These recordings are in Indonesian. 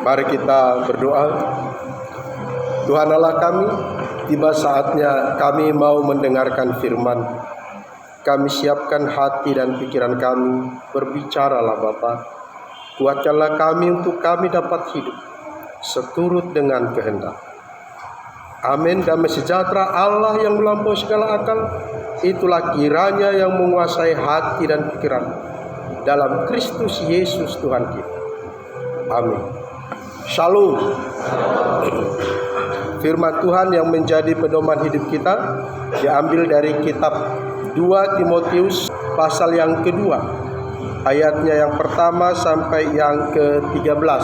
Mari kita berdoa. Tuhan Allah kami, tiba saatnya kami mau mendengarkan firman. Kami siapkan hati dan pikiran kami, berbicaralah Bapa. Kuatkanlah kami untuk kami dapat hidup seturut dengan kehendak. Amin. Damai sejahtera Allah yang melampaui segala akal, itulah kiranya yang menguasai hati dan pikiran dalam Kristus Yesus Tuhan kita. Amin. Shalom. Firman Tuhan yang menjadi pedoman hidup kita diambil dari kitab 2 Timotius pasal yang kedua, ayatnya yang pertama sampai yang ke-13.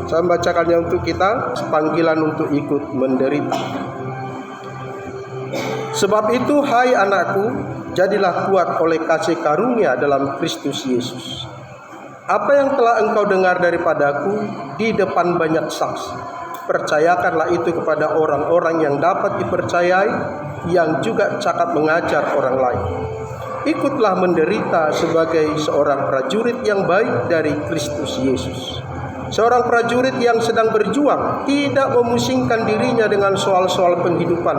Saya membacakannya untuk kita, panggilan untuk ikut menderita. Sebab itu, hai anakku, jadilah kuat oleh kasih karunia dalam Kristus Yesus. Apa yang telah engkau dengar daripadaku di depan banyak saksi, percayakanlah itu kepada orang-orang yang dapat dipercayai, yang juga cakap mengajar orang lain. Ikutlah menderita sebagai seorang prajurit yang baik dari Kristus Yesus. Seorang prajurit yang sedang berjuang tidak memusingkan dirinya dengan soal-soal penghidupan,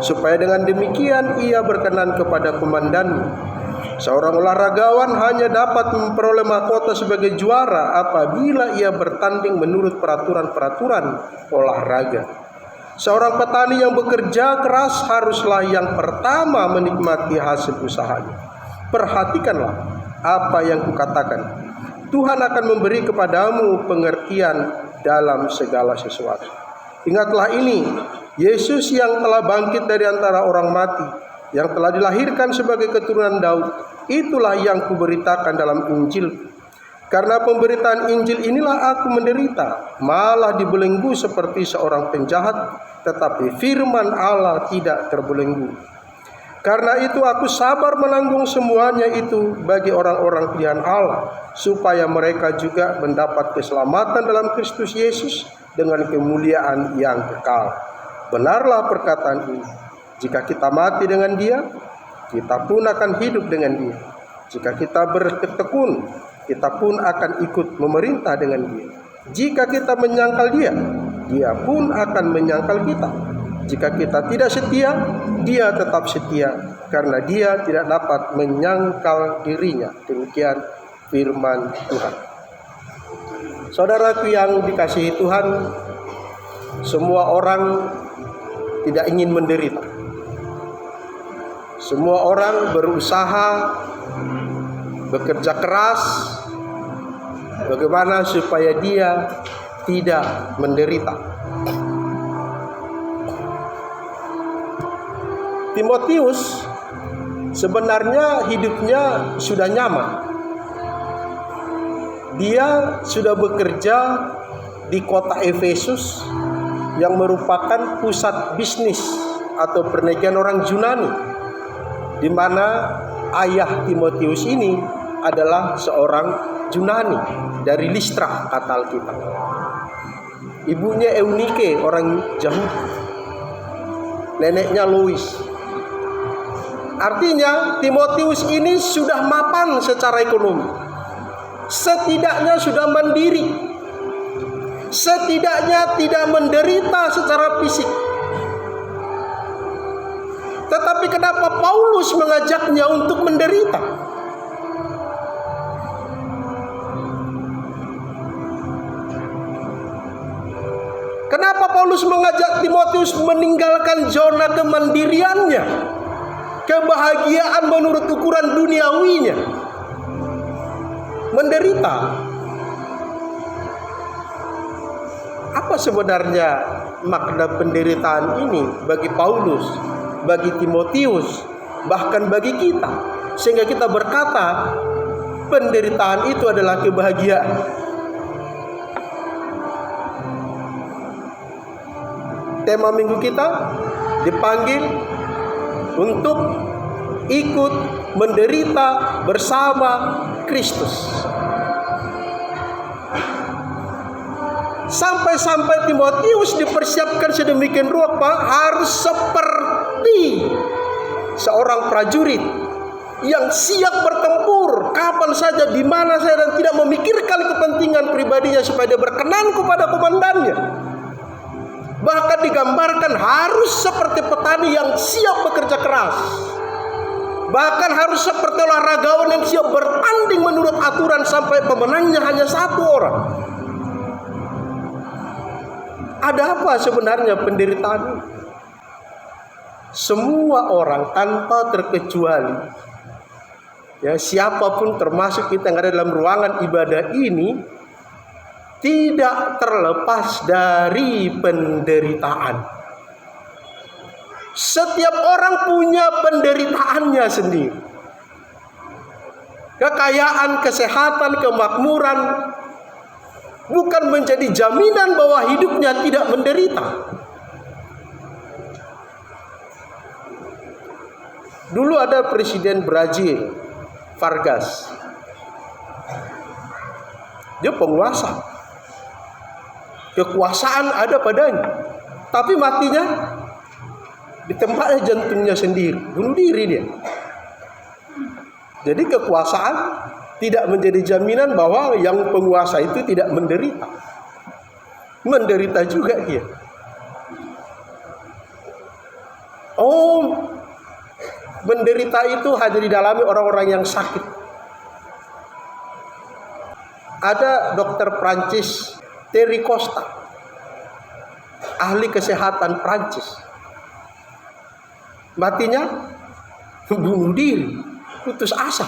supaya dengan demikian ia berkenan kepada komandannya. Seorang olahragawan hanya dapat memperoleh mahkota sebagai juara apabila ia bertanding menurut peraturan-peraturan olahraga. Seorang petani yang bekerja keras haruslah yang pertama menikmati hasil usahanya. Perhatikanlah apa yang kukatakan. Tuhan akan memberi kepadamu pengertian dalam segala sesuatu. Ingatlah ini, Yesus yang telah bangkit dari antara orang mati, yang telah dilahirkan sebagai keturunan Daud, itulah yang kuberitakan dalam Injil. Karena pemberitaan Injil inilah aku menderita, malah dibelenggu seperti seorang penjahat, tetapi firman Allah tidak terbelenggu. Karena itu aku sabar menanggung semuanya itu bagi orang-orang pilihan Allah, supaya mereka juga mendapat keselamatan dalam Kristus Yesus dengan kemuliaan yang kekal. Benarlah perkataan ini. Jika kita mati dengan Dia, kita pun akan hidup dengan Dia. Jika kita bertekun, kita pun akan ikut memerintah dengan Dia. Jika kita menyangkal Dia, Dia pun akan menyangkal kita. Jika kita tidak setia, Dia tetap setia, karena Dia tidak dapat menyangkal dirinya. Demikian firman Tuhan. Saudaraku yang dikasihi Tuhan, semua orang tidak ingin menderita. Semua orang berusaha, bekerja keras, bagaimana supaya dia tidak menderita. Timotius sebenarnya hidupnya sudah nyaman. Dia sudah bekerja di kota Efesus yang merupakan pusat bisnis atau perniagaan orang Yunani, di mana ayah Timotius ini adalah seorang Yunani dari Listra, kata Alkitab. Ibunya Eunike, orang Yahudi. Neneknya Lois. Artinya Timotius ini sudah mapan secara ekonomi. Setidaknya sudah mandiri. Setidaknya tidak menderita secara fisik. Tetapi kenapa Paulus mengajaknya untuk menderita? Kenapa Paulus mengajak Timotius meninggalkan zona kemandiriannya, kebahagiaan menurut ukuran duniawinya, menderita? Apa sebenarnya makna penderitaan ini bagi Paulus, bagi Timotius, bahkan bagi kita, sehingga kita berkata penderitaan itu adalah kebahagiaan? Tema minggu kita dipanggil untuk ikut menderita bersama Kristus. Sampai-sampai Timotius dipersiapkan sedemikian rupa harus seperti seorang prajurit yang siap bertempur mengatur kapan saja, di mana saja, dan tidak memikirkan kepentingan pribadinya supaya dia berkenan kepada komandannya. Bahkan digambarkan harus seperti petani yang siap bekerja keras. Bahkan harus seperti olahragawan yang siap bertanding menurut aturan sampai pemenangnya hanya satu orang. Ada apa sebenarnya penderitaan ini? Semua orang tanpa terkecuali, ya, siapapun termasuk kita yang ada dalam ruangan ibadah ini, tidak terlepas dari penderitaan. Setiap orang punya penderitaannya sendiri. Kekayaan, kesehatan, kemakmuran bukan menjadi jaminan bahwa hidupnya tidak menderita. Dulu ada presiden Brazil, Vargas. Dia penguasa. Kekuasaan ada padanya, tapi matinya di tempatnya jantungnya sendiri, bunuh diri dia. Jadi kekuasaan tidak menjadi jaminan bahwa yang penguasa itu tidak menderita. Menderita juga dia. Oh, menderita itu hanya didalami orang-orang yang sakit. Ada dokter Prancis, Thierry Costa, ahli kesehatan Prancis. Matinya bunuh diri, putus asa,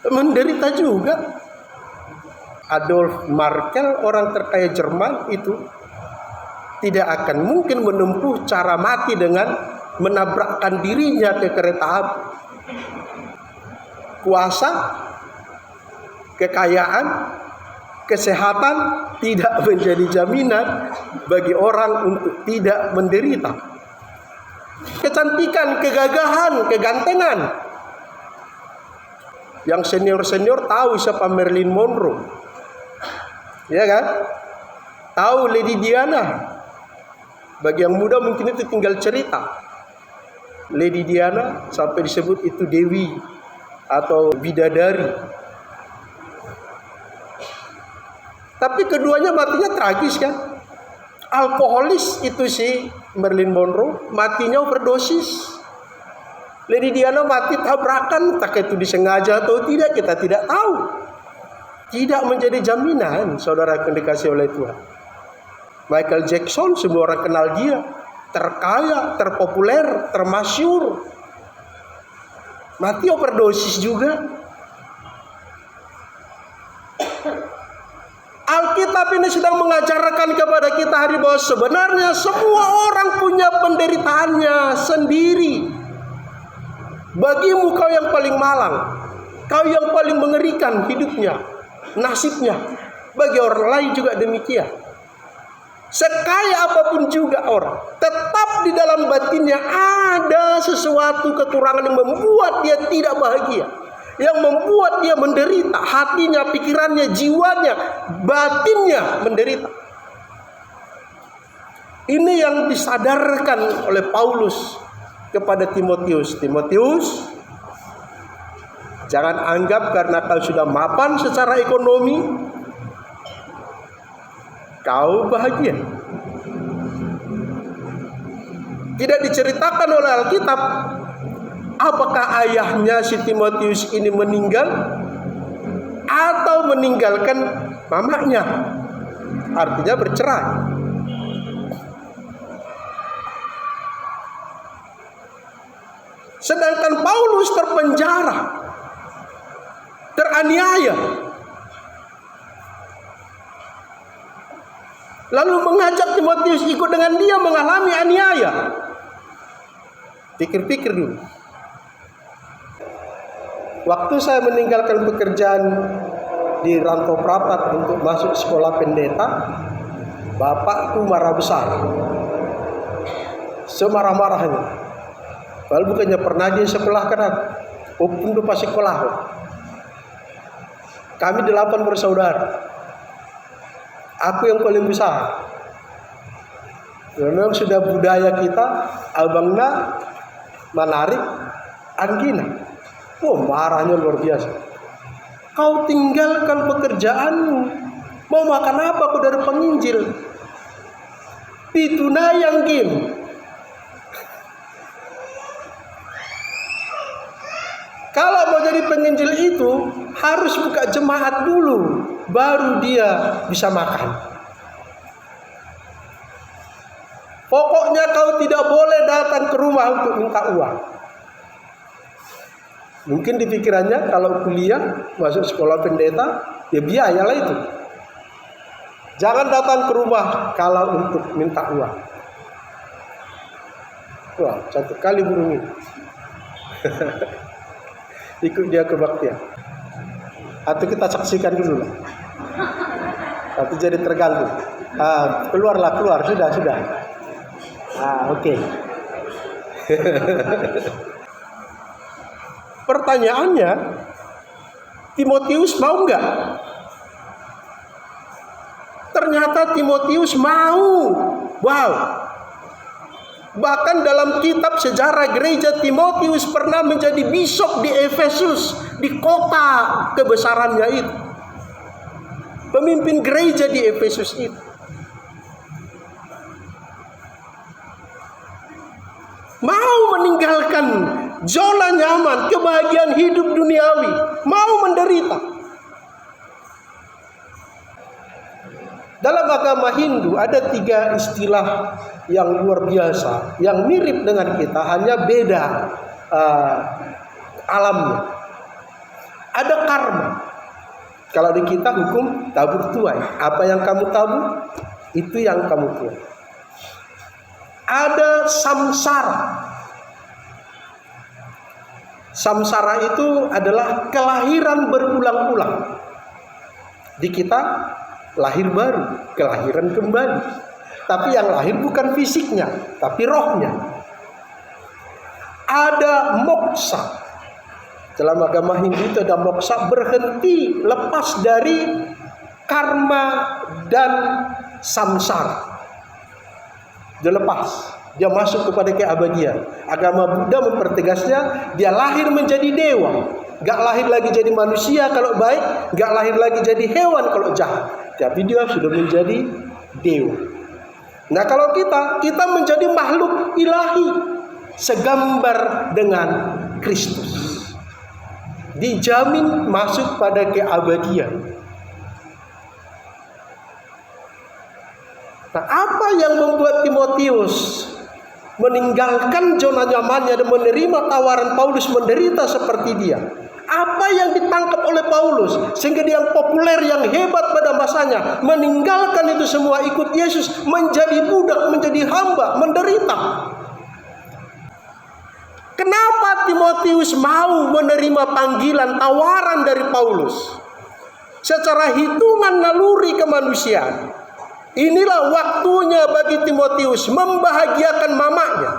menderita juga. Adolf Merkel, orang terkaya Jerman itu, tidak akan mungkin menempuh cara mati dengan menabrakkan dirinya ke kereta api. Kuasa, kekayaan, kesehatan tidak menjadi jaminan bagi orang untuk tidak menderita. Kecantikan, kegagahan, kegantengan. Yang senior-senior tahu siapa Marilyn Monroe, ya kan? Tahu Lady Diana. Bagi yang muda mungkin itu tinggal cerita. Lady Diana sampai disebut itu dewi atau bidadari. Tapi keduanya matinya tragis kan? Alkoholis itu si Marilyn Monroe, matinya overdosis. Lady Diana mati tabrakan, tak itu disengaja atau tidak, kita tidak tahu. Tidak menjadi jaminan, saudara yang dikasih oleh Tuhan. Michael Jackson, semua orang kenal dia, terkaya, terpopuler, termasyur. Mati overdosis juga. Alkitab ini sedang mengajarkan kepada kita hari bahwa sebenarnya semua orang punya penderitaannya sendiri. Bagimu kau yang paling malang, kau yang paling mengerikan hidupnya, nasibnya. Bagi orang lain juga demikian. Sekaya apapun juga orang, tetap di dalam batinnya ada sesuatu kekurangan yang membuat dia tidak bahagia, yang membuat dia menderita, hatinya, pikirannya, jiwanya, batinnya menderita. Ini yang disadarkan oleh Paulus kepada Timotius. Timotius, jangan anggap karena kau sudah mapan secara ekonomi, kau bahagia. Tidak diceritakan oleh Alkitab apakah ayahnya si Timotius ini meninggal atau meninggalkan mamanya, artinya bercerai. Sedangkan Paulus terpenjara, teraniaya, lalu mengajak Timotius ikut dengan dia mengalami aniaya. Pikir-pikir dulu. Waktu saya meninggalkan pekerjaan di Rantau Prapat untuk masuk sekolah pendeta, bapakku marah besar, semarah-marahnya. Padahal bukannya pernah dia sekolah kan, untuk pas sekolah. Kami 8 bersaudara, aku yang paling besar. Memang sudah budaya kita, abangna menarik anggina. Marahnya luar biasa. Kau tinggalkan pekerjaanmu. Mau makan apa kau dari penginjil? Pitunayang game. Kalau mau jadi penginjil itu harus buka jemaat dulu, baru dia bisa makan. Pokoknya kau tidak boleh datang ke rumah untuk minta uang. Mungkin di pikirannya kalau kuliah, masuk sekolah pendeta, ya biayalah itu. Jangan datang ke rumah kalau untuk minta uang. Wah, satu kali burung ini. Ikut dia kebaktian. Atau kita saksikan dulu lah. Atau jadi terganggu. Keluar, sudah. Oke. Pertanyaannya, Timotius mau nggak? Ternyata Timotius mau. Wow. Bahkan dalam kitab sejarah gereja, Timotius pernah menjadi bishop di Efesus, di kota kebesarannya itu. Pemimpin gereja di Efesus itu. Mau meninggalkan zona nyaman, kebahagiaan hidup duniawi, mau menderita. Dalam agama Hindu ada 3 istilah yang luar biasa, yang mirip dengan kita, hanya beda alamnya. Ada karma. Kalau di kita hukum tabur tuai. Apa yang kamu tabur, itu yang kamu tuai. Ada samsara. Samsara itu adalah kelahiran berulang-ulang. Di kita lahir baru, kelahiran kembali. Tapi yang lahir bukan fisiknya, tapi rohnya. Ada moksa. Dalam agama Hindu itu ada moksa, berhenti, lepas dari karma dan samsara. Dia lepas, dia masuk kepada keabadian. Agama Buddha mempertegasnya, dia lahir menjadi dewa. Gak lahir lagi jadi manusia kalau baik, gak lahir lagi jadi hewan kalau jahat. Tapi dia sudah menjadi dewa. Nah kalau kita menjadi makhluk ilahi, segambar dengan Kristus. Dijamin masuk pada keabadian. Nah, apa yang membuat Timotius meninggalkan zona nyamannya dan menerima tawaran Paulus menderita seperti dia? Apa yang ditangkap oleh Paulus sehingga dia yang populer, yang hebat pada masanya, meninggalkan itu semua ikut Yesus, menjadi budak, menjadi hamba, menderita? Kenapa Timotius mau menerima panggilan, tawaran dari Paulus? Secara hitungan naluri kemanusiaan, inilah waktunya bagi Timotius membahagiakan mamanya,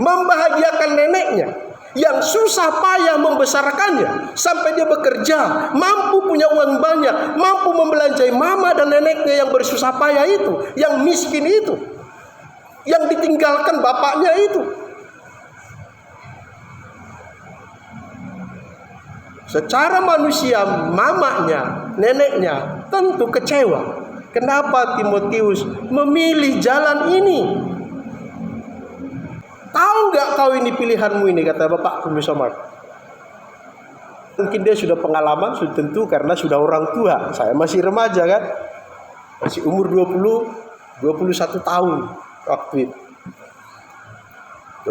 membahagiakan neneknya yang susah payah membesarkannya sampai dia bekerja, mampu punya uang banyak, mampu membelanjai mama dan neneknya yang bersusah payah itu, yang miskin itu, yang ditinggalkan bapaknya itu. Secara manusia, mamanya, neneknya tentu kecewa. Kenapa Timotius memilih jalan ini? Tahu nggak kau ini pilihanmu ini, kata bapakku bersama. Mungkin dia sudah pengalaman, sudah tentu karena sudah orang tua. Saya masih remaja kan, masih umur 21 tahun waktu itu.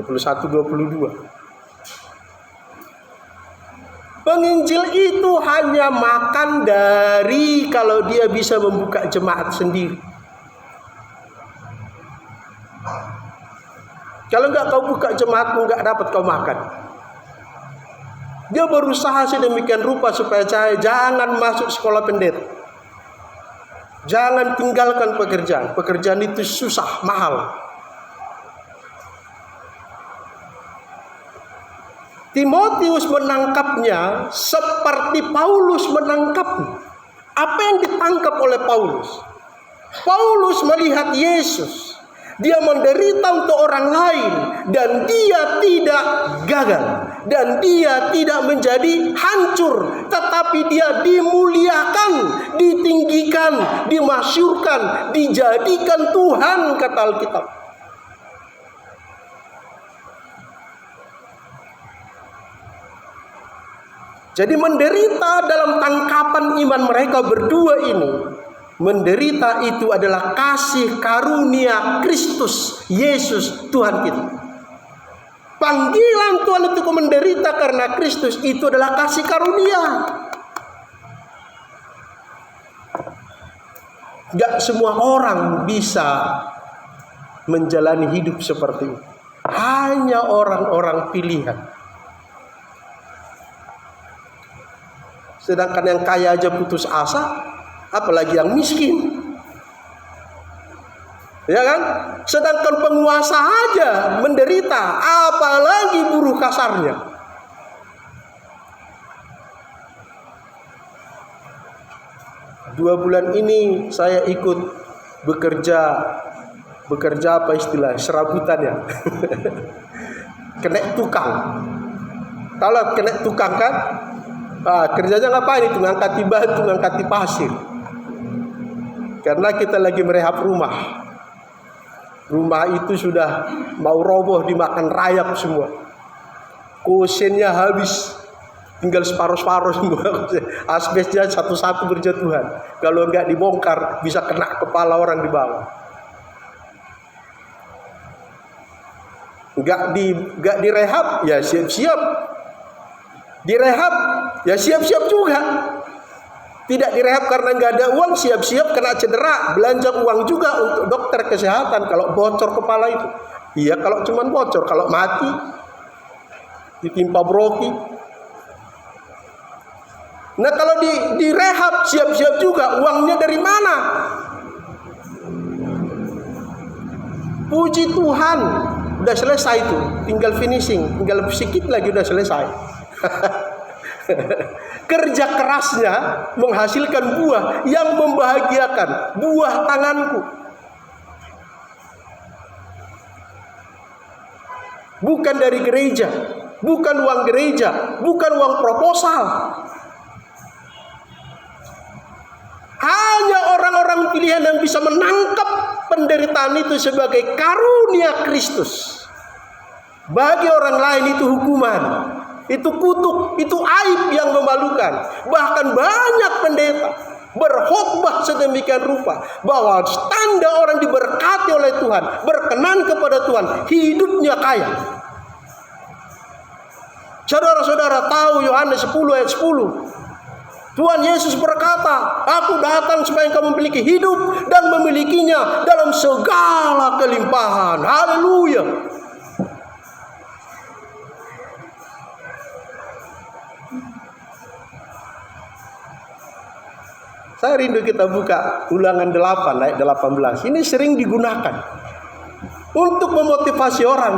21-22. Penginjil itu hanya makan dari kalau dia bisa membuka jemaat sendiri. Kalau enggak kau buka jemaatmu, enggak dapat kau makan. Dia berusaha sedemikian rupa supaya saya jangan masuk sekolah pendeta. Jangan tinggalkan pekerjaan. Pekerjaan itu susah, mahal. Timotius menangkapnya seperti Paulus menangkapnya. Apa yang ditangkap oleh Paulus? Paulus melihat Yesus. Dia menderita untuk orang lain dan dia tidak gagal. dan dia tidak menjadi hancur, tetapi dia dimuliakan, ditinggikan, dimasyurkan, dijadikan Tuhan, kata Alkitab. Jadi menderita dalam tangkapan iman mereka berdua ini, menderita itu adalah kasih karunia Kristus Yesus Tuhan kita. Panggilan Tuhan itu menderita karena Kristus itu adalah kasih karunia. Gak semua orang bisa menjalani hidup seperti itu. Hanya orang-orang pilihan. Sedangkan yang kaya aja putus asa, apalagi yang miskin. Ya kan? Sedangkan penguasa aja menderita, apalagi buruh kasarnya. Dua bulan ini saya ikut bekerja apa istilah serabutannya. Kena tukang. Kalau kena tukang kan, kerjanya ngapain itu? Ngangkati batu, ngangkati pasir. Karena kita lagi merehab rumah. Rumah itu sudah mau roboh, dimakan rayap semua. Kosennya habis, tinggal separuh-separuh semua. Asbesnya satu-satu berjatuhan. Kalau enggak dibongkar, bisa kena kepala orang di bawah. Enggak direhab, ya siap-siap. Direhab, ya siap-siap juga. Tidak direhab karena nggak ada uang, siap-siap kena cedera, belanja uang juga untuk dokter kesehatan kalau bocor kepala itu. Iya, kalau cuman bocor, kalau mati ditimpa broki. Nah, kalau direhab siap-siap juga, uangnya dari mana? Puji Tuhan, udah selesai itu, tinggal finishing, tinggal sedikit lagi udah selesai. Kerja kerasnya menghasilkan buah yang membahagiakan, buah tanganku. Bukan dari gereja, bukan uang gereja, bukan uang proposal. Hanya orang-orang pilihan yang bisa menangkap penderitaan itu sebagai karunia Kristus. Bagi orang lain itu hukuman, itu kutuk, itu aib yang memalukan. Bahkan banyak pendeta berkhotbah sedemikian rupa bahwa tanda orang diberkati oleh Tuhan, berkenan kepada Tuhan, hidupnya kaya. Saudara-saudara tahu Yohanes 10 ayat 10. Tuhan Yesus berkata, aku datang supaya engkau memiliki hidup dan memilikinya dalam segala kelimpahan. Haleluya. Saya rindu kita buka Ulangan 8 ayat 18. Ini sering digunakan untuk memotivasi orang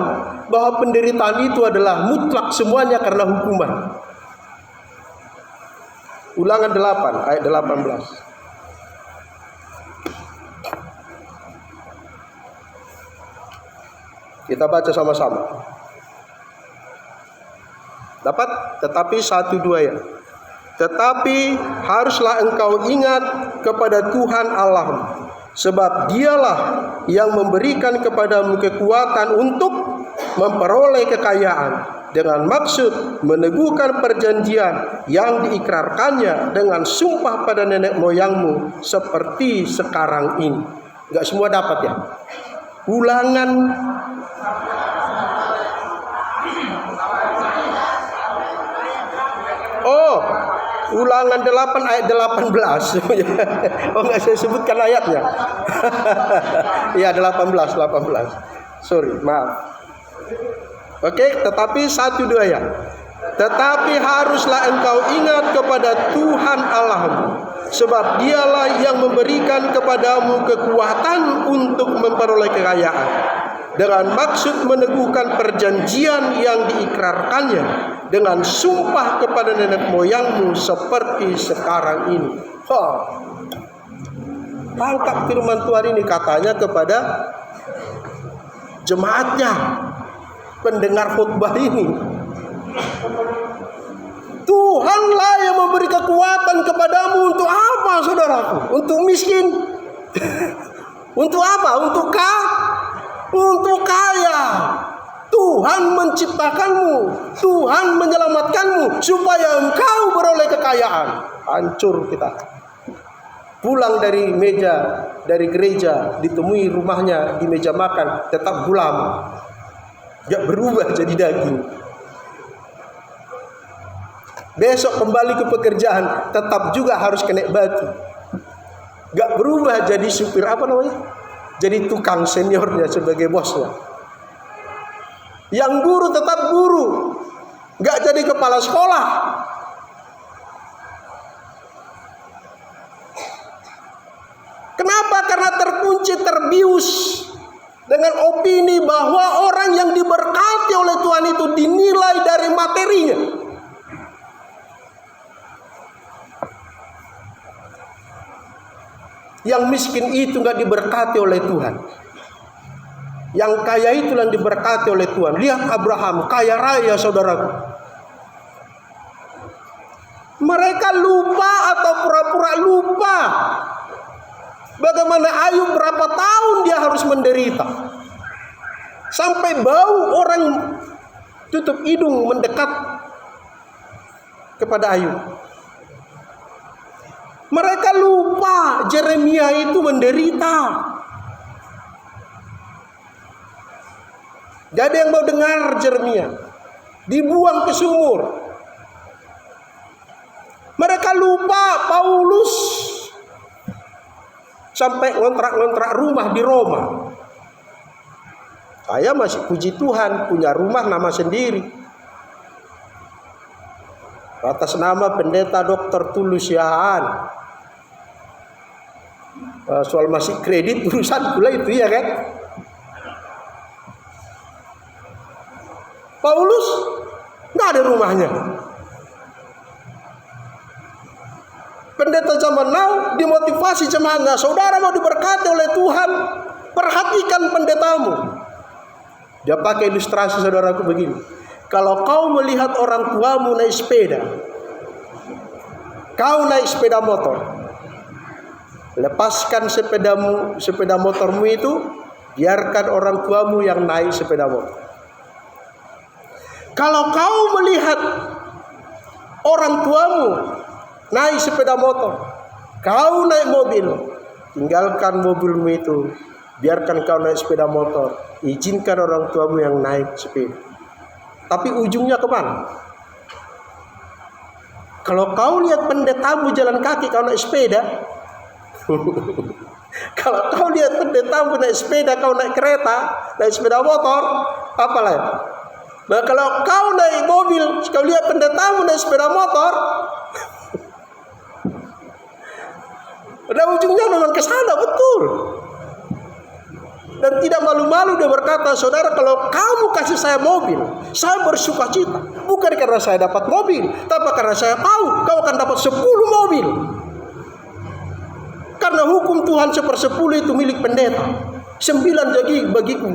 bahwa penderitaan itu adalah mutlak semuanya karena hukuman. Ulangan 8 ayat 18. Kita baca sama-sama. Dapat? Tetapi 1-2 ya. Tetapi haruslah engkau ingat kepada Tuhan Allahmu, sebab dialah yang memberikan kepadamu kekuatan untuk memperoleh kekayaan, dengan maksud meneguhkan perjanjian yang diikrarkannya dengan sumpah pada nenek moyangmu seperti sekarang ini. Enggak semua dapat ya. Ulangan Ulangan 8 ayat 18. Oh, enggak saya sebutkan ayatnya. Iya 18. Sorry, maaf. Oke, tetapi 1-2 ya. Tetapi haruslah engkau ingat kepada Tuhan Allahmu, sebab dialah yang memberikan kepadamu kekuatan untuk memperoleh kekayaan, dengan maksud meneguhkan perjanjian yang diikrarkannya dengan sumpah kepada nenek moyangmu seperti sekarang ini. Tangkap firman Tuhan ini, katanya kepada jemaatnya, pendengar khutbah ini. Tuhanlah yang memberi kekuatan kepadamu untuk apa, saudaraku? Untuk miskin? Untuk apa? Untuk kaya. Tuhan menciptakanmu, Tuhan menyelamatkanmu supaya engkau beroleh kekayaan. Hancur kita. Pulang dari gereja, ditemui rumahnya di meja makan tetap gulam, gak berubah jadi daging. Besok kembali ke pekerjaan, tetap juga harus kena batu, gak berubah jadi supir jadi tukang seniornya sebagai bosnya. Yang guru tetap guru, gak jadi kepala sekolah. Kenapa? Karena terkunci, terbius dengan opini bahwa orang yang diberkati oleh Tuhan itu dinilai dari materinya. Yang miskin itu nggak diberkati oleh Tuhan. Yang kaya itu yang diberkati oleh Tuhan. Lihat Abraham, kaya raya, saudaraku. Mereka lupa atau pura-pura lupa bagaimana Ayub berapa tahun dia harus menderita. Sampai bau orang tutup hidung mendekat kepada Ayub. Mereka lupa Yeremia itu menderita. Jadi yang mau dengar Yeremia dibuang ke sumur. Mereka lupa Paulus sampai ngontrak-ngontrak rumah di Roma. Saya masih puji Tuhan punya rumah nama sendiri, atas nama Pendeta Dr. Tulus Yahan. Soal masih kredit urusan pula itu, ya kan? Paulus nggak ada rumahnya. Pendeta zaman now dimotivasi jemaatnya, saudara mau diberkati oleh Tuhan, perhatikan pendetamu. Dia pakai ilustrasi, saudaraku, begini. Kalau kau melihat orang tuamu naik sepeda, kau naik sepeda motor, lepaskan sepeda motormu itu, biarkan orang tuamu yang naik sepeda motor. Kalau kau melihat orang tuamu naik sepeda motor, kau naik mobil, tinggalkan mobilmu itu, biarkan kau naik sepeda motor, izinkan orang tuamu yang naik sepeda. Tapi ujungnya kemana? Kalau kau lihat pendetamu jalan kaki, kau naik sepeda. Kalau kau lihat pendetamu naik sepeda, kau naik kereta, naik sepeda motor, apalah ya? Nah, kalau kau naik mobil, kau lihat pendetamu naik sepeda motor, udah ujungnya memang ke sana, betul. Dan tidak malu-malu dia berkata, saudara, kalau kamu kasih saya mobil, saya bersuka cita. Bukan karena saya dapat mobil, tapi karena saya tahu kau akan dapat 10 mobil. Karena hukum Tuhan 1/10 itu milik pendeta. 9 bagiku,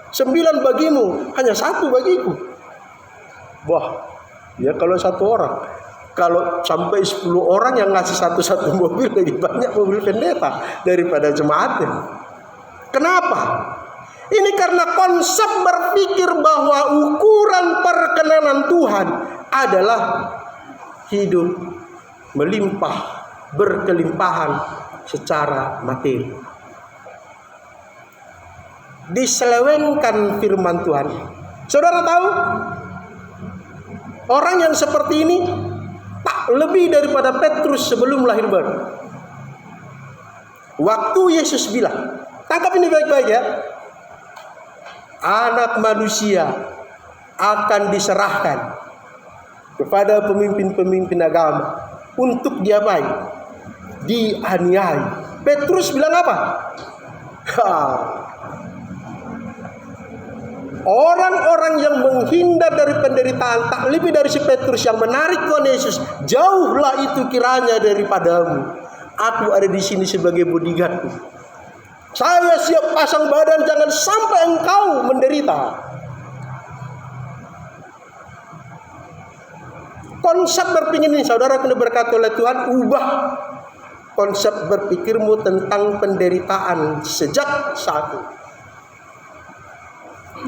9 bagimu, hanya 1 bagiku. Wah, ya kalau 1 orang. Kalau sampai 10 orang yang ngasih satu-satu mobil, lebih banyak mobil pendeta daripada jemaatnya. Kenapa? Ini karena konsep berpikir bahwa ukuran perkenanan Tuhan adalah hidup melimpah, berkelimpahan secara materi. Diselewengkan firman Tuhan. Saudara tahu, orang yang seperti ini tak lebih daripada Petrus sebelum lahir baru. Waktu Yesus bilang, tangkap ini baik-baik ya, Anak manusia akan diserahkan kepada pemimpin-pemimpin agama untuk diapain? Dianiaya. Petrus bilang apa? Orang-orang yang menghindar dari penderitaan tak lebih dari si Petrus yang menarik Tuhan Yesus. Jauhlah itu kiranya daripadamu. Aku ada di sini sebagai bodyguard. Saya siap pasang badan, jangan sampai engkau menderita. konsep berpikir ini, saudara kena berkata oleh Tuhan, ubah konsep berpikirmu tentang penderitaan sejak saat ini.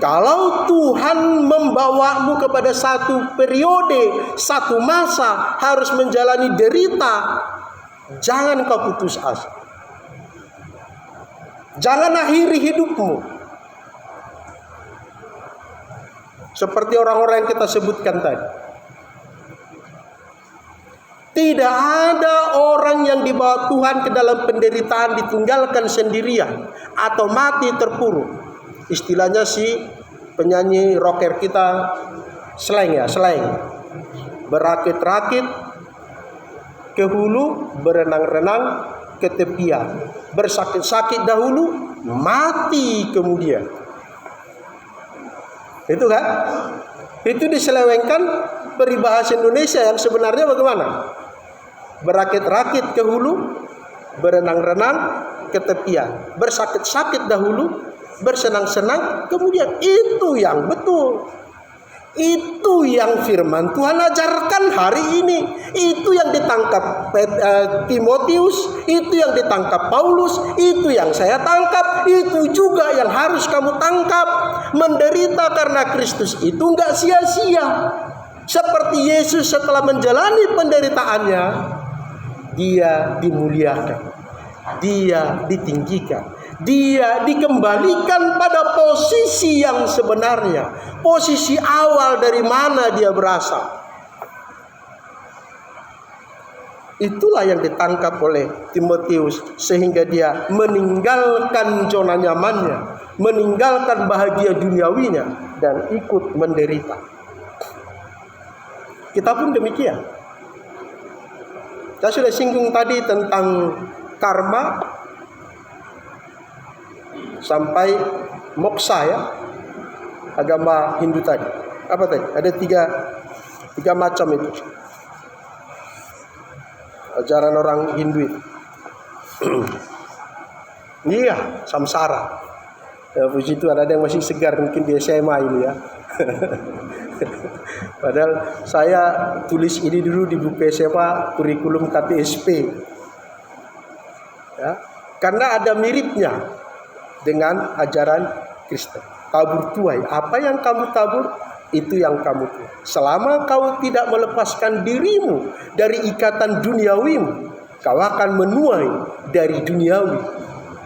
Kalau Tuhan membawamu kepada satu periode, satu masa harus menjalani derita, jangan kau putus asa. Jangan akhiri hidupmu seperti orang-orang yang kita sebutkan tadi. Tidak ada orang yang dibawa Tuhan ke dalam penderitaan ditinggalkan sendirian atau mati terpuruk. Istilahnya si penyanyi rocker kita slang ya, slang. Berakit-rakit ke hulu, berenang-renang ke tepian. Bersakit-sakit dahulu, mati kemudian. Itu kan? Itu diselewengkan peribahasa Indonesia yang sebenarnya bagaimana? Berakit-rakit ke hulu, berenang-renang ke tepian. Bersakit-sakit dahulu, bersenang-senang kemudian. Itu yang betul. Itu yang firman Tuhan ajarkan hari ini. Itu yang ditangkap Timotius, itu yang ditangkap Paulus, itu yang saya tangkap, itu juga yang harus kamu tangkap. Menderita karena Kristus itu enggak sia-sia. Seperti Yesus setelah menjalani penderitaannya, dia dimuliakan, dia ditinggikan, dia dikembalikan pada posisi yang sebenarnya, posisi awal dari mana dia berasal. Itulah yang ditangkap oleh Timotius sehingga dia meninggalkan zona nyamannya, meninggalkan bahagia duniawinya dan ikut menderita. Kita pun demikian. Saya sudah singgung tadi tentang karma sampai moksa ya, agama Hindu tadi. Apa tadi? Ada tiga macam itu ajaran orang Hindu itu. Iya, samsara. Ya, puji Tuhan ada yang masih segar mungkin di SMA ini ya. Padahal saya tulis ini dulu di buku SMA kurikulum KTSP. Ya, karena ada miripnya dengan ajaran Kristen. Tabur tuai, apa yang kamu tabur, itu yang kamu tuai. Selama kau tidak melepaskan dirimu dari ikatan duniawimu, kau akan menuai dari duniawi,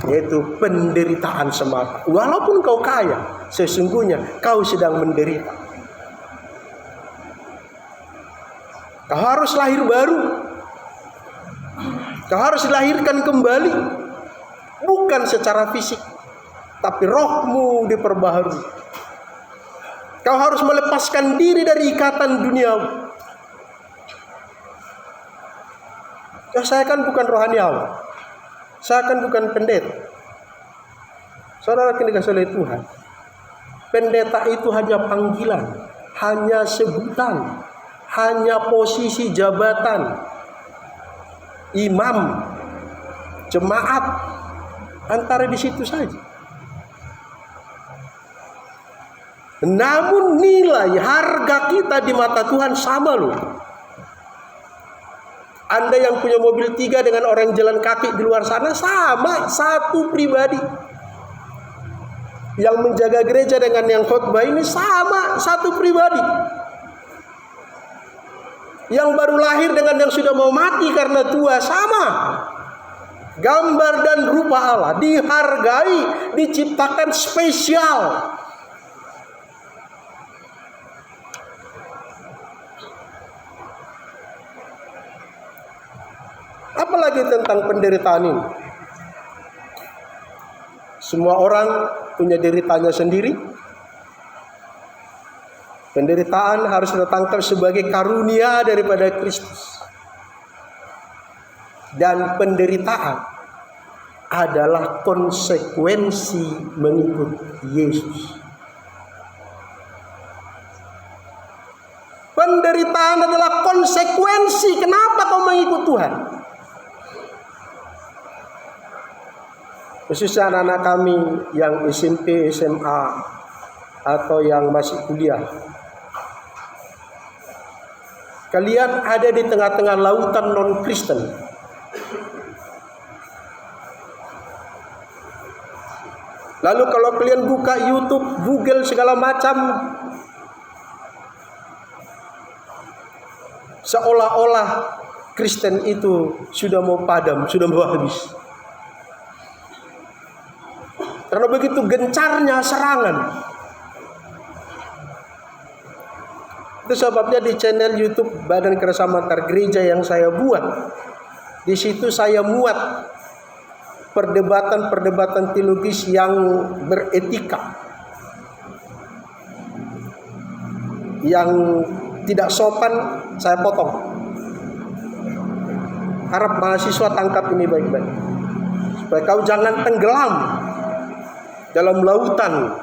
yaitu penderitaan semata. Walaupun kau kaya, sesungguhnya kau sedang menderita. Kau harus lahir baru. Kau harus dilahirkan kembali, bukan secara fisik, tapi rohmu diperbaharui. Kau harus melepaskan diri dari ikatan duniawi. Ya, saya kan bukan rohaniawan. Saya kan bukan pendeta. Saudara yang dikasihi oleh Tuhan, pendeta itu hanya panggilan, hanya sebutan, hanya posisi jabatan, imam, jemaat, antara di situ saja. Namun nilai harga kita di mata Tuhan sama loh. Anda yang punya mobil 3 dengan orang yang jalan kaki di luar sana sama, satu pribadi. Yang menjaga gereja dengan yang khotbah ini sama, satu pribadi. Yang baru lahir dengan yang sudah mau mati karena tua sama. Gambar dan rupa Allah dihargai, diciptakan spesial. Apalagi tentang penderitaan ini. Semua orang punya deritanya sendiri. Penderitaan harus kita tangkap sebagai karunia daripada Kristus. Dan penderitaan adalah konsekuensi mengikut Yesus. Penderitaan adalah konsekuensi kenapa kau mengikut Tuhan. Khususnya anak-anak kami yang SMP, SMA, atau yang masih kuliah. Kalian ada di tengah-tengah lautan non-Kristen. Lalu kalau kalian buka YouTube, Google segala macam, seolah-olah Kristen itu sudah mau padam, sudah mau habis. Karena begitu gencarnya serangan. Itu sebabnya di channel YouTube Badan Kerjasama Antar Gereja yang saya buat, di situ saya muat perdebatan-perdebatan teologis yang beretika, yang tidak sopan saya potong. Harap mahasiswa tangkap ini baik-baik, supaya kau jangan tenggelam dalam lautan,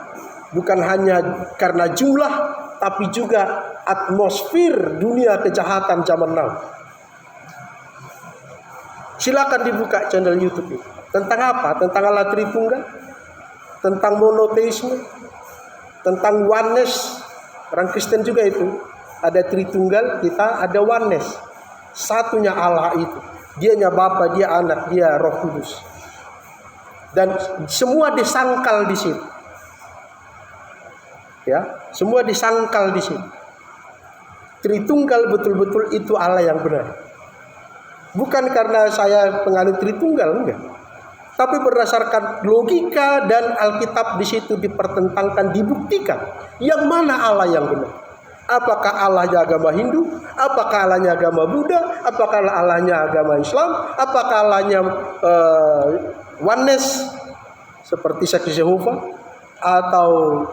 bukan hanya karena jumlah, tapi juga atmosfer dunia kejahatan zaman now. Silakan dibuka channel YouTube ini. Tentang apa? Tentang Allah Tritunggal, tentang monoteisme, tentang oneness. Orang Kristen juga itu. Ada Tritunggal, kita ada oneness. Satunya Allah itu. Dianya Bapa, dia Anak, dia Roh Kudus. Dan semua disangkal di situ. Ya, semua disangkal di situ. Tritunggal betul-betul itu Allah yang benar. Bukan karena saya penganut Tritunggal, enggak. Tapi berdasarkan logika dan Alkitab di situ dipertentangkan, dibuktikan yang mana Allah yang benar. Apakah Allahnya agama Hindu? Apakah Allahnya agama Buddha? Apakah Allahnya agama Islam? Apakah Allahnya oneness seperti Saksi Yehova atau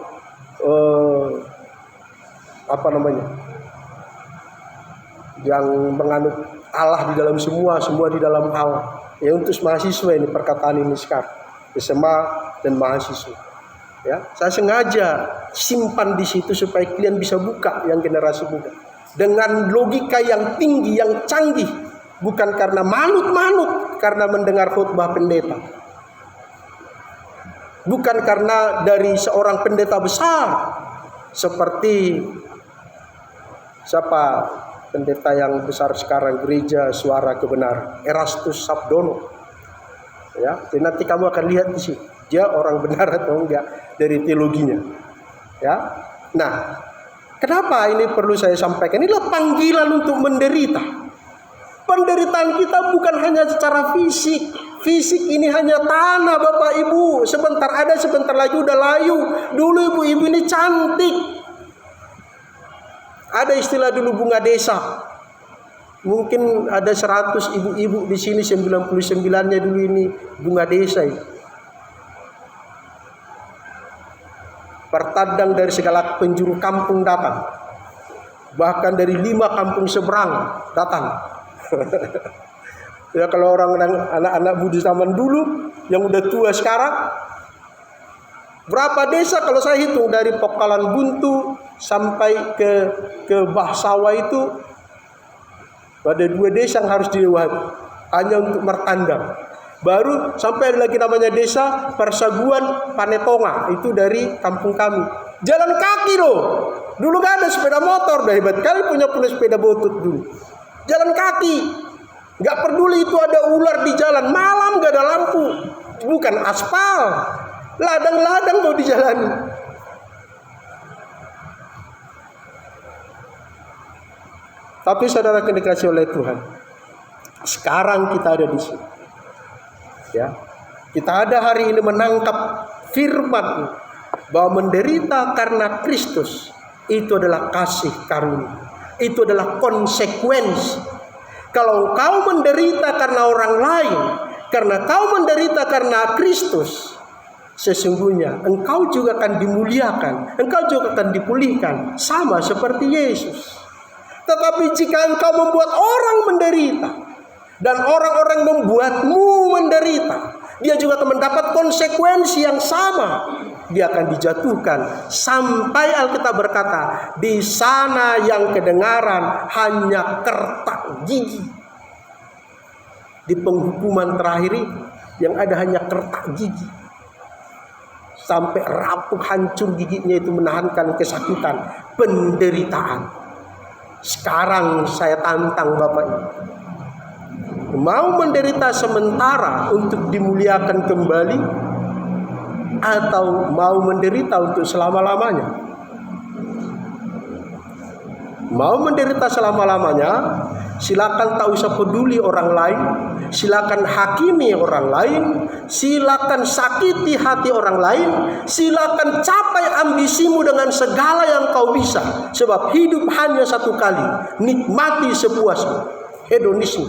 yang menganut Allah di dalam semua di dalam Allah. Ya, untuk mahasiswa ini perkataan ini sekarang, SMA dan mahasiswa. Ya, saya sengaja simpan di situ supaya kalian bisa buka yang generasi muda dengan logika yang tinggi, yang canggih, bukan karena manut-manut karena mendengar khutbah pendeta, bukan karena dari seorang pendeta besar seperti siapa pendeta yang besar sekarang gereja Suara Kebenaran, Erastus Sabdono. Ya, jadi nanti kamu akan lihat di sini dia orang benar atau enggak dari teologinya. Ya. Nah, kenapa ini perlu saya sampaikan? Inilah panggilan untuk menderita. Penderitaan kita bukan hanya secara fisik. Fisik ini hanya tanah, Bapak Ibu. Sebentar ada, sebentar lagi udah layu. Dulu ibu-ibu ini cantik. Ada istilah dulu bunga desa. Mungkin ada 100 ibu-ibu di sini, 99-nya dulu ini bunga desa itu. Pertadang dari segala penjuru kampung datang. Bahkan dari 5 kampung seberang datang. Ya, kalau orang anak-anak Budi zaman dulu yang udah tua sekarang, berapa desa kalau saya hitung dari Pokalan Buntu sampai ke Bahsawa itu ada 2 desa yang harus dilewati hanya untuk mertandang. Baru sampai ada lagi namanya desa Persaguan Panetonga, itu dari kampung kami. Jalan kaki loh. Dulu gak ada sepeda motor, dah hebat kali punya sepeda butut dulu. Jalan kaki. Gak peduli itu ada ular di jalan, malam gak ada lampu. Bukan aspal. Ladang-ladang mau dijalani. Tapi saudara dikasih oleh Tuhan, sekarang kita ada di sini. Ya, kita ada hari ini menangkap firman bahwa menderita karena Kristus itu adalah kasih karunia. Itu adalah konsekuensi. Kalau kau menderita karena orang lain, karena kau menderita karena Kristus, sesungguhnya engkau juga akan dimuliakan, engkau juga akan dipulihkan sama seperti Yesus. Tetapi jika engkau membuat orang menderita dan orang-orang membuatmu menderita, dia juga akan mendapat konsekuensi yang sama. Dia akan dijatuhkan sampai Alkitab berkata, di sana yang kedengaran hanya kertak gigi. Di penghukuman terakhir yang ada hanya kertak gigi. Sampai rapuh hancur giginya itu menahankan kesakitan, penderitaan. Sekarang saya tantang Bapak Ibu. Mau menderita sementara untuk dimuliakan kembali, atau mau menderita untuk selama-lamanya? Mau menderita selama-lamanya, silakan tak usah peduli orang lain, silakan hakimi orang lain, silakan sakiti hati orang lain, silakan capai ambisimu dengan segala yang kau bisa, sebab hidup hanya satu kali. Nikmati sepuasmu, hedonisme,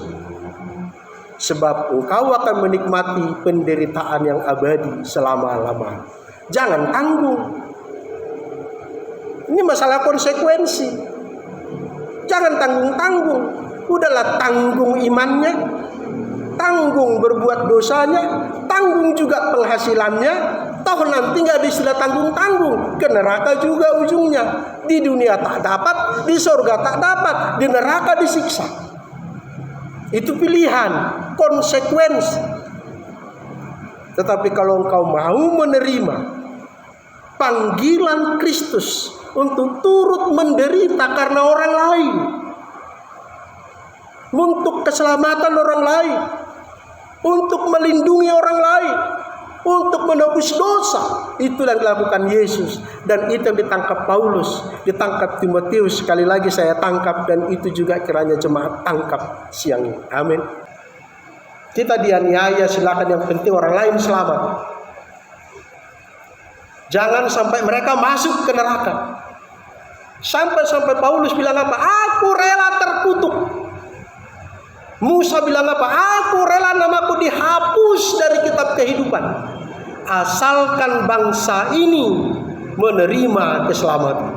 sebab engkau akan menikmati penderitaan yang abadi selama-lamanya. Jangan tanggung. Ini masalah konsekuensi. Jangan tanggung-tanggung. Udahlah, tanggung imannya, tanggung berbuat dosanya, tanggung juga penghasilannya. Toh nanti nggak ada istilah tanggung-tanggung. Ke neraka juga ujungnya. Di dunia tak dapat, di surga tak dapat, di neraka disiksa. Itu pilihan, konsekuensi. Tetapi kalau engkau mau menerima panggilan Kristus untuk turut menderita karena orang lain, untuk keselamatan orang lain, untuk melindungi orang lain, untuk menebus dosa, itu yang dilakukan Yesus. Dan itu yang ditangkap Paulus, ditangkap Timotius. Sekali lagi saya tangkap, dan itu juga kiranya jemaat tangkap siang ini. Amin. Kita dianiaya, silakan, yang penting orang lain selamat. Jangan sampai mereka masuk ke neraka. Sampai Paulus bilang apa? Aku rela terkutuk. Musa bilang apa? Aku rela namaku dihapus dari kitab kehidupan, asalkan bangsa ini menerima keselamatan.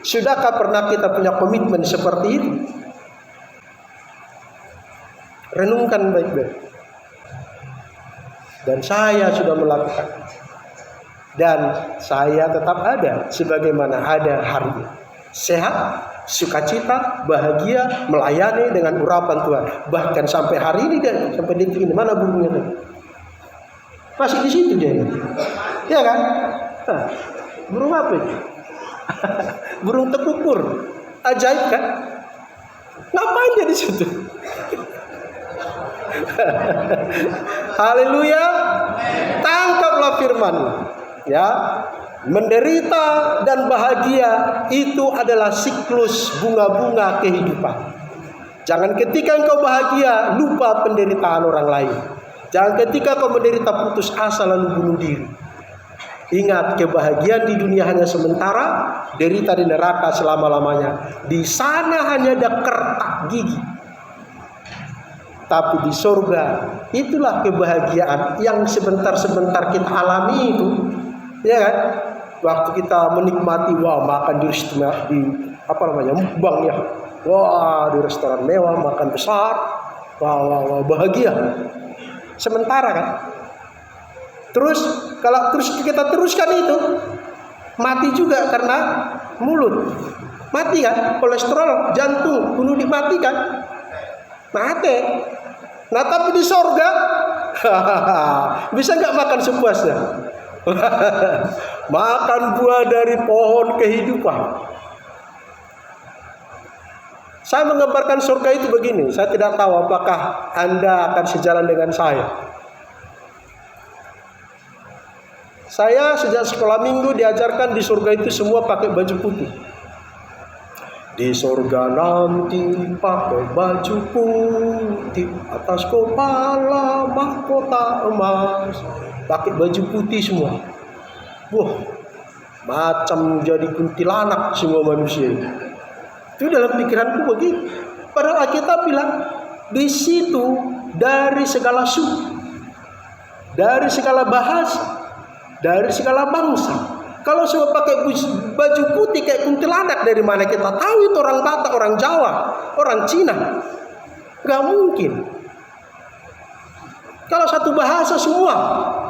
Sudahkah pernah kita punya komitmen seperti itu? Renungkan baik-baik. Dan saya sudah melakukan. Dan saya tetap ada sebagaimana ada hari ini. Sehat, sukacita, bahagia, melayani dengan urapan Tuhan. Bahkan sampai hari ini, dan sampai detik ini, mana burungnya tadi? Masih di situ dia. Ya kan? Nah, burung apa itu? Burung tekukur. Ajaib kan? Ngapain dia di situ? Haleluya. Tangkaplah firman. Ya, menderita dan bahagia itu adalah siklus bunga-bunga kehidupan. Jangan ketika engkau bahagia lupa penderitaan orang lain. Jangan ketika kau menderita putus asa lalu bunuh diri. Ingat, kebahagiaan di dunia hanya sementara, derita di neraka selama-lamanya. Di sana hanya ada kertak gigi. Tapi di surga itulah kebahagiaan yang sebentar-sebentar kita alami itu. Ya kan? Waktu kita menikmati, wah, makan di mukbang ya. Wah, di restoran mewah, makan besar. Wah, bahagia. Sementara kan? Terus kalau kita teruskan itu, mati juga karena mulut. Mati kan? Kolesterol, jantung, bunuh diri, mati kan? Mati. Nah, tapi di sorga bisa nggak makan sepuasnya? Makan buah dari pohon kehidupan. Saya menggambarkan surga itu begini. Saya tidak tahu apakah Anda akan sejalan dengan saya. Saya sejak sekolah minggu diajarkan di surga itu semua pakai baju putih. Di surga nanti pakai baju putih, atas kepala mahkota emas. Pakai baju putih semua. Wah, macam jadi kuntilanak semua manusia. Itu dalam pikiranku begitu. Padahal Alkitab bilang di situ dari segala suku, dari segala bahasa, dari segala bangsa. Kalau semua pakai baju putih kayak kuntilanak, dari mana kita tahu itu orang Batak, orang Jawa, orang Cina? Gak mungkin. Kalau satu bahasa semua,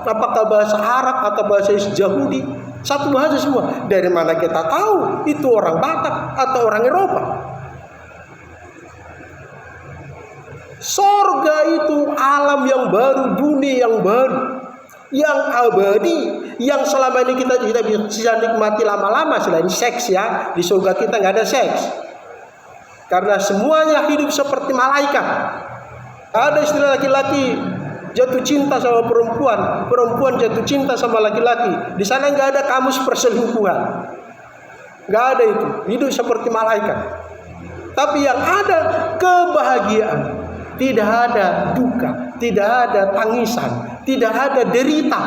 apakah bahasa Arab atau bahasa Yahudi, satu bahasa semua. Dari mana kita tahu itu orang Batak atau orang Eropa? Sorga itu alam yang baru, dunia yang baru. yang abadi, yang selama ini kita bisa nikmati lama-lama. Selain seks ya, di surga kita nggak ada seks, karena semuanya hidup seperti malaikat. Ada istilah laki-laki jatuh cinta sama perempuan, perempuan jatuh cinta sama laki-laki. Di sana nggak ada kamus perselingkuhan, nggak ada itu. Hidup seperti malaikat. Tapi yang ada kebahagiaan, tidak ada duka, tidak ada tangisan, tidak ada derita.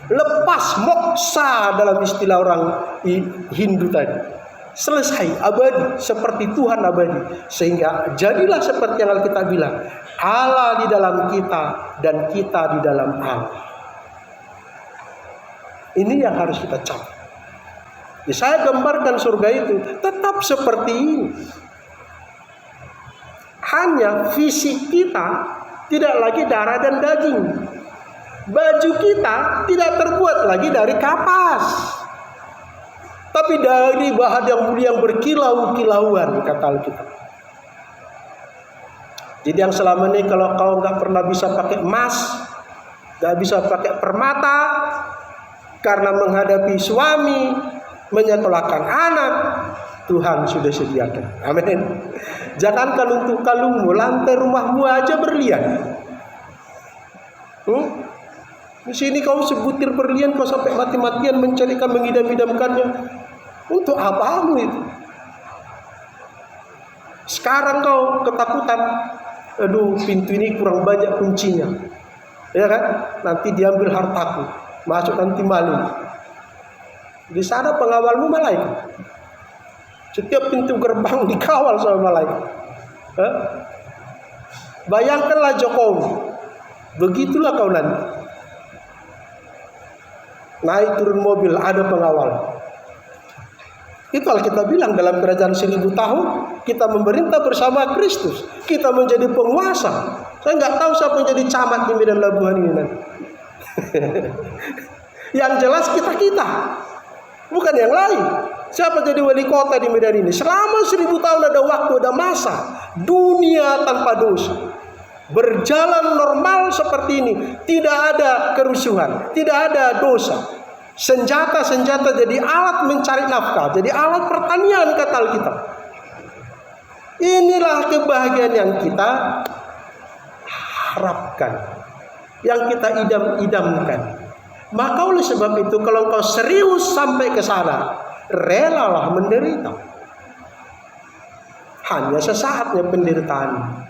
Lepas moksa dalam istilah orang Hindu tadi. Selesai, abadi, seperti Tuhan abadi. Sehingga jadilah seperti yang Alkitab bilang, Allah di dalam kita dan kita di dalam Allah. Ini yang harus kita capai. Ya, saya gambarkan surga itu tetap seperti ini. Hanya fisik kita tidak lagi darah dan daging. Baju kita tidak terbuat lagi dari kapas, tapi dari bahan yang mulia yang berkilau-kilauan, kata Alkitab. Jadi yang selama ini kalau kau nggak pernah bisa pakai emas, nggak bisa pakai permata, karena menghadapi suami, menyekolahkan anak, Tuhan sudah sediakan. Amin. Jangankan untuk kalungmu, lantai rumahmu aja berlian. Di sini kau sebutir berlian, kau sampai mati-matian mencarikan, mengidam-idamkannya. Untuk apamu itu? Sekarang kau ketakutan, aduh pintu ini kurang banyak kuncinya, ya kan? Nanti diambil hartaku, masuk nanti maling. Di sana pengawalmu malaikat. Setiap pintu gerbang dikawal sama malaikat. Bayangkanlah Jokowi, begitulah kau nanti. Naik turun mobil ada pengawal. Itu Alkitab bilang dalam kerajaan 1000 tahun kita memerintah bersama Kristus. Kita menjadi penguasa. Saya nggak tahu siapa yang jadi camat di Medan Labuhan ini nanti. Yang jelas kita, bukan yang lain. Siapa jadi wali kota di Medan ini? Selama 1000 tahun ada waktu, ada masa. Dunia tanpa dosa, berjalan normal seperti ini. Tidak ada kerusuhan, tidak ada dosa. Senjata-senjata jadi alat mencari nafkah, jadi alat pertanian, kata Alkitab. Inilah kebahagiaan yang kita harapkan, yang kita idam-idamkan. Maka oleh sebab itu kalau engkau serius sampai ke sana, relalah menderita. Hanya sesaatnya penderitaan.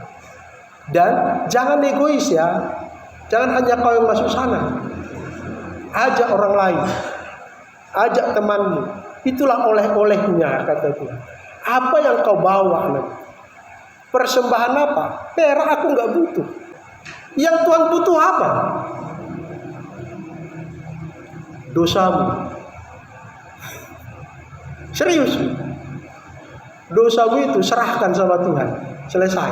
Dan jangan egois ya. Jangan hanya kau yang masuk sana. Ajak orang lain. Ajak temanmu. Itulah oleh-olehnya, kata Tuhan. Apa yang kau bawa nanti? Persembahan apa? Perak aku nggak butuh. Yang Tuhan butuh apa? Dosamu. Serius. Dosamu itu serahkan sama Tuhan. Selesai.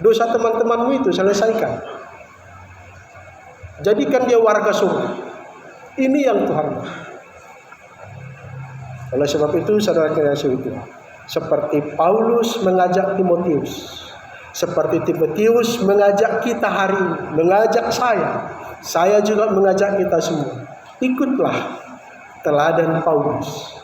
Dosa teman-temanmu itu selesaikan. Jadikan dia warga surga. Ini yang Tuhan mau. Oleh sebab itu saudara kasih itu, seperti Paulus mengajak Timotius, seperti Timotius mengajak kita hari ini, mengajak saya juga mengajak kita semua. Ikutlah teladan Paulus.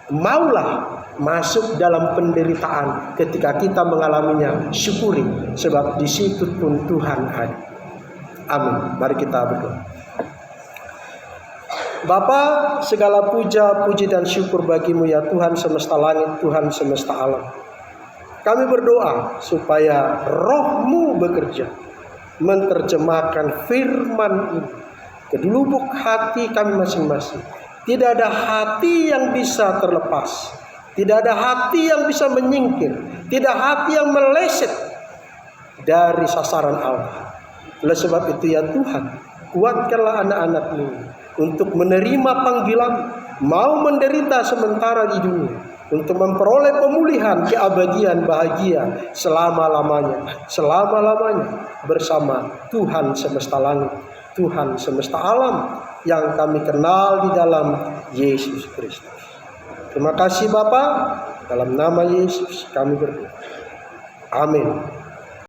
Maulah masuk dalam penderitaan ketika kita mengalaminya, syukuri, sebab di situ pun Tuhan ada. Amin. Mari kita berdoa. Bapa, segala puja, puji dan syukur bagimu ya Tuhan semesta langit, Tuhan semesta alam. Kami berdoa supaya Roh-Mu bekerja, menerjemahkan firman ini ke lubuk hati kami masing-masing. Tidak ada hati yang bisa terlepas, tidak ada hati yang bisa menyingkir, tidak hati yang meleset dari sasaran Allah. Oleh sebab itu ya Tuhan, kuatkanlah anak-anak-Mu untuk menerima panggilan, mau menderita sementara di dunia, untuk memperoleh pemulihan keabadian bahagia selama-lamanya bersama Tuhan semesta langit, Tuhan semesta alam yang kami kenal di dalam Yesus Kristus. Terima kasih Bapa, dalam nama Yesus kami berdoa. Amin.